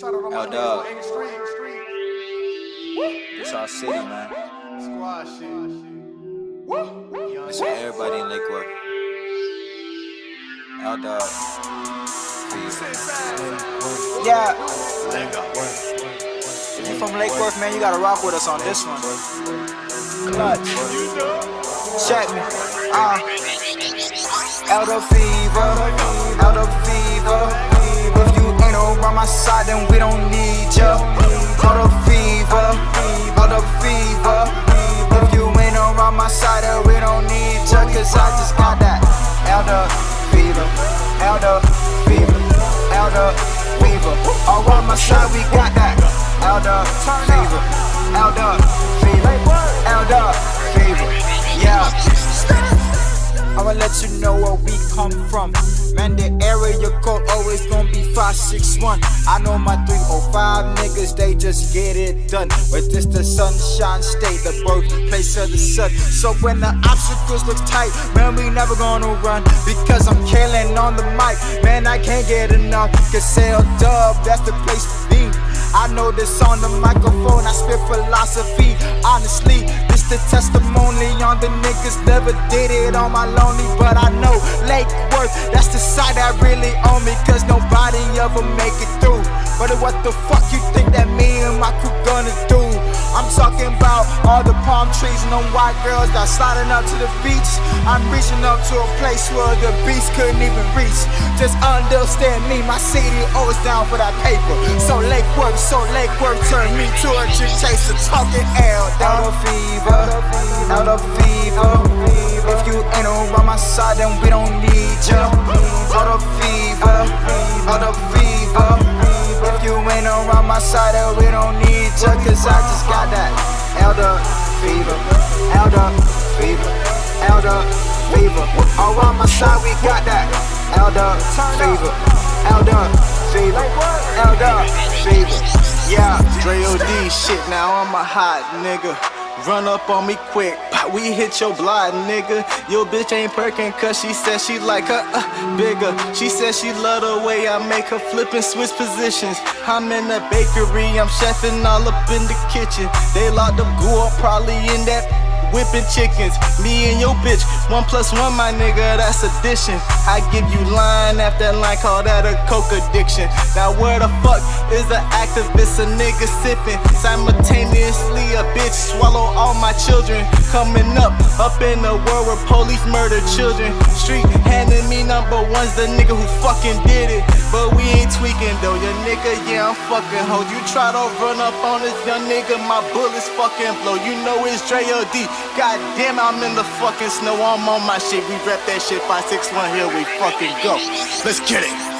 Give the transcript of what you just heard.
L Dub. It's our city, man. Squad shit. It's for everybody in Lake Worth. L Dub. Yeah. If you from Lake Worth, man, you gotta rock with us on this one. Clutch. Check me. L Dub fever. L Dub fever. If you ain't around my side, then we don't need ya. L Dub fever. L Dub fever. If you ain't around my side, then we don't need ya. Cause I just got that L Dub fever. L Dub fever. L Dub fever. Around my side, we got that L Dub fever. L Dub fever. L Dub fever. Yeah. I'ma let you know where we come from. Man, the area code always gonna be 561. I know my 305 niggas, they just get it done. But this the Sunshine State, the birthplace of the sun. So when the obstacles look tight, man, we never gonna run. Because I'm killing on the mic, man, I can't get enough. Cause L Dub, that's the place to be. I know this on the microphone, I spit philosophy. Honestly, this the testimony on the niggas never did it on my lonely. But I know Lake Worth, that's the side that really own me. Cause nobody ever make it through. But what the fuck you think that me and my crew gonna do? I'm talking about all the palm trees and them white girls that sliding up to the beach. I'm reaching up to a place where the beast couldn't even reach. Just understand me, my city always down for that paper. So Lake Worth turned me to a chick chaser, talking L Dub fever, L Dub fever. If you ain't around my side, then we don't need ya. L Dub fever, L Dub fever. If you ain't around my side, then we don't need ya. Cause I just got that L Dub fever, L Dub fever, L Dub fever. Around my side, we got that L Dub fever, L Dub fever, L Dub fever. Yeah, Dre OD shit, now I'm a hot nigga. Run up on me quick, we hit your block, nigga. Your bitch ain't perkin' cause she said she like her bigger. She said she love the way I make her flip and switch positions. I'm in the bakery, I'm chefing all up in the kitchen. They locked up Ghoul, probably in that whipping chickens. Me and your bitch, 1 + 1, my nigga, that's addition. I give you line after line, call that a coke addiction. Now where the fuck is the activist, a nigga sipping? Simultaneously a bitch swallow all my children. Coming up in the world where police murder children. Street handing me #1's the nigga who fucking did it. But we ain't tweaking though, your nigga, yeah, I'm fucking ho. You try to run up on this young nigga, my bullets fucking blow. You know it's Dre OD. God damn, I'm in the fucking snow, I'm on my shit. We rep that shit 561, here we fucking go. Let's get it.